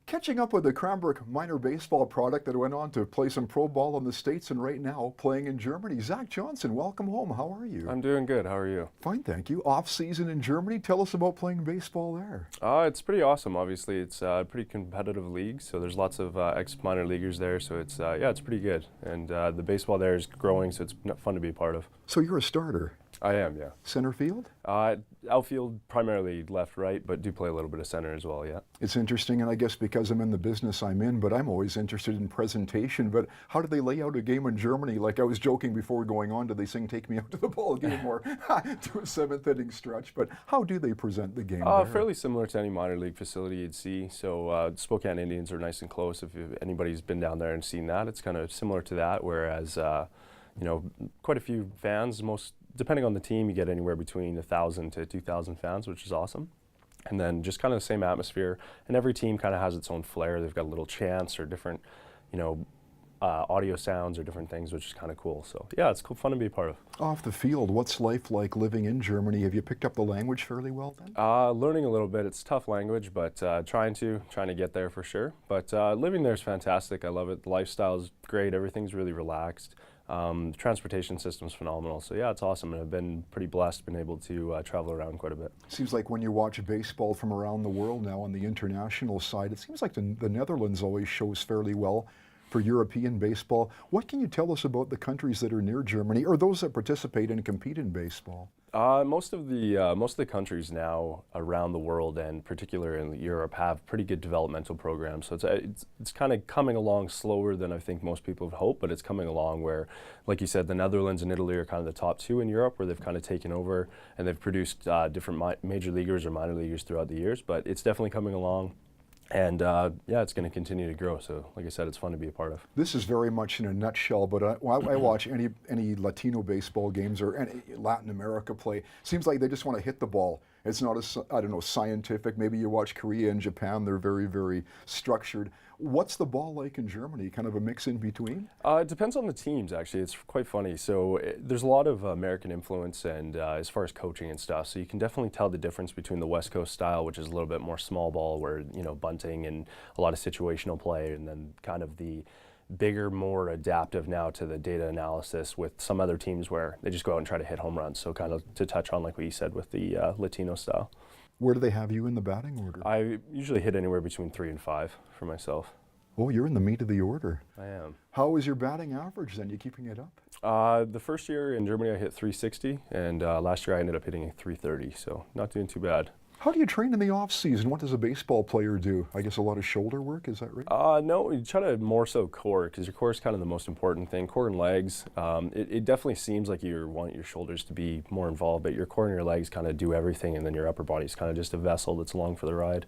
Catching up with the Cranbrook minor baseball product that went on to play some pro ball in the States and right now playing in Germany. Zach Johnson, welcome home. How are you? I'm doing good. How are you? Fine, thank you. Off season in Germany. Tell us about playing baseball there. It's pretty awesome. Obviously, it's a pretty competitive league, so there's lots of ex-minor leaguers there. So it's it's pretty good, and the baseball there is growing, so it's fun to be a part of. So you're a starter. I am, yeah. Center field? Outfield, primarily left, right, but do play a little bit of center as well, yeah. It's interesting, and I guess because I'm in the business I'm in, but I'm always interested in presentation. But how do they lay out a game in Germany? Like I was joking before going on, do they sing "Take Me Out to the Ball Game" or to a seventh inning stretch? But how do they present the game there? Fairly similar to any minor league facility you'd see. So Spokane Indians are nice and close. If anybody's been down there and seen that, it's kind of similar to that, whereas quite a few fans, depending on the team, you get anywhere between 1,000 to 2,000 fans, which is awesome. And then just kind of the same atmosphere. And every team kind of has its own flair. They've got a little chants or different, audio sounds or different things, which is kind of cool. So yeah, it's cool, fun to be a part of. Off the field, what's life like living in Germany? Have you picked up the language fairly well then? Learning a little bit. It's a tough language, but trying to get there for sure. But living there is fantastic. I love it. The lifestyle is great. Everything's really relaxed. The transportation system's phenomenal. So yeah, it's awesome, and I've been pretty blessed, been able to travel around quite a bit. Seems like when you watch baseball from around the world now on the international side, it seems like the Netherlands always shows fairly well for European baseball. What can you tell us about the countries that are near Germany or those that participate and compete in baseball? Most of the countries now around the world, and particularly in Europe, have pretty good developmental programs. So it's kind of coming along slower than I think most people would hope, but it's coming along where, like you said, the Netherlands and Italy are kind of the top two in Europe, where they've kind of taken over and they've produced different major leaguers or minor leaguers throughout the years. But it's definitely coming along. And it's going to continue to grow. So, like I said, it's fun to be a part of. This is very much in a nutshell, but I watch any Latino baseball games or any Latin America play. Seems like they just want to hit the ball. It's not scientific. Maybe you watch Korea and Japan. They're very, very structured. What's the ball like in Germany? Kind of a mix in between? It depends on the teams, actually. It's quite funny. So there's a lot of American influence, and as far as coaching and stuff, so you can definitely tell the difference between the West Coast style, which is a little bit more small ball, where bunting and a lot of situational play, and then kind of the bigger, more adaptive now to the data analysis with some other teams where they just go out and try to hit home runs. So kind of to touch on like what you said with the Latino style. Where do they have you in the batting order? I usually hit anywhere between 3 and 5 for myself. Oh, you're in the meat of the order. I am. How is your batting average then? You keeping it up? The first year in Germany I hit 360, and last year I ended up hitting a 330, so not doing too bad. How do you train in the off season? What does a baseball player do? I guess a lot of shoulder work, is that right? No, you try to more so core, because your core is kind of the most important thing. Core and legs. It definitely seems like you want your shoulders to be more involved, but your core and your legs kind of do everything, and then your upper body is kind of just a vessel that's along for the ride.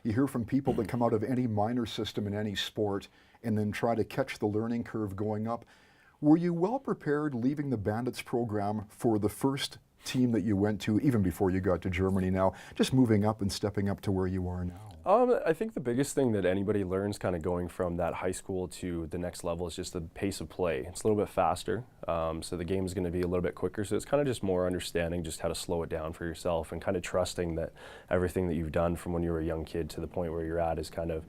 You hear from people that come out of any minor system in any sport and then try to catch the learning curve going up. Were you well prepared leaving the Bandits program for the first team that you went to, even before you got to Germany now, just moving up and stepping up to where you are now? I think the biggest thing that anybody learns kind of going from that high school to the next level is just the pace of play. It's a little bit faster, so the game is going to be a little bit quicker, so it's kind of just more understanding just how to slow it down for yourself and kind of trusting that everything that you've done from when you were a young kid to the point where you're at is kind of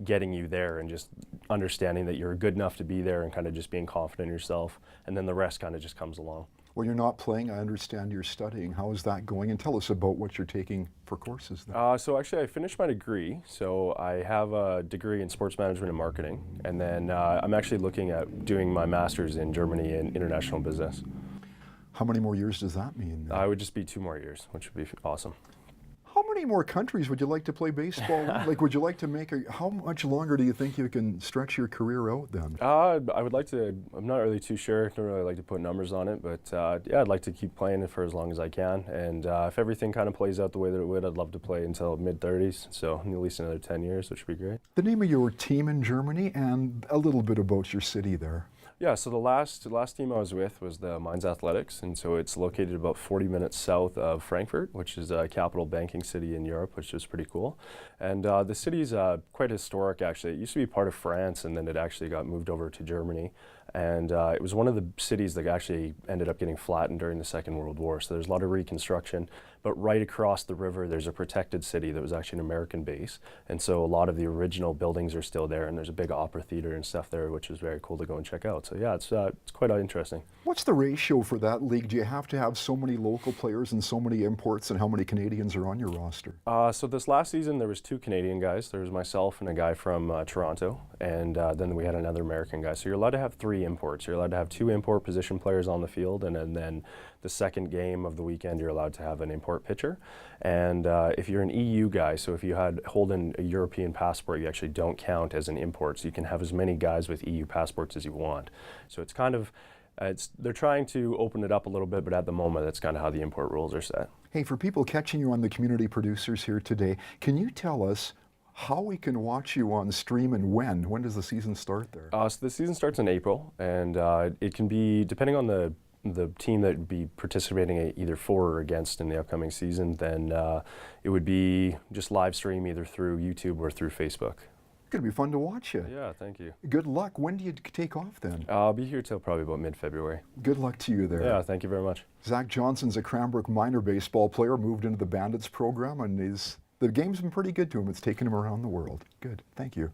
getting you there, and just understanding that you're good enough to be there and kind of just being confident in yourself, and then the rest kind of just comes along. When you're not playing, I understand you're studying. How is that going? And tell us about what you're taking for courses then. So actually I finished my degree. So I have a degree in sports management and marketing. And then I'm actually looking at doing my master's in Germany in international business. How many more years does that mean? I would just be 2 more years, which would be awesome. How many more countries would you like to play baseball in? Like, would you like to how much longer do you think you can stretch your career out then? I would like to. I'm not really too sure. I don't really like to put numbers on it, but yeah, I'd like to keep playing it for as long as I can. And if everything kind of plays out the way that it would, I'd love to play until mid-30s, so at least another 10 years, which would be great. The name of your team in Germany and a little bit about your city there. Yeah, so the last team I was with was the Mainz Athletics, and so it's located about 40 minutes south of Frankfurt, which is a capital banking city in Europe, which is pretty cool. And the city is quite historic, actually. It used to be part of France, and then it actually got moved over to Germany. And it was one of the cities that actually ended up getting flattened during the Second World War. So there's a lot of reconstruction. But right across the river, there's a protected city that was actually an American base. And so a lot of the original buildings are still there. And there's a big opera theater and stuff there, which was very cool to go and check out. So yeah, it's quite interesting. What's the ratio for that league? Do you have to have so many local players and so many imports, and how many Canadians are on your roster? So this last season, there was 2 Canadian guys. There was myself and a guy from Toronto. And then we had another American guy. So you're allowed to have 3 imports. You're allowed to have 2 import position players on the field, and then the second game of the weekend, you're allowed to have an import pitcher. And if you're an EU guy, so if you hold a European passport, you actually don't count as an import. So you can have as many guys with EU passports as you want. So it's kind of, they're trying to open it up a little bit, but at the moment, that's kind of how the import rules are set. Hey, for people catching you on the Community Producers here today, can you tell us how we can watch you on stream and when? When does the season start there? So the season starts in April, and it can be, depending on the team that would be participating either for or against in the upcoming season, then it would be just live stream either through YouTube or through Facebook. It's going to be fun to watch you. Yeah, thank you. Good luck. When do you take off then? I'll be here till probably about mid-February. Good luck to you there. Yeah, thank you very much. Zach Johnson's a Cranbrook minor baseball player, moved into the Bandits program, and the game's been pretty good to him. It's taken him around the world. Good. Thank you.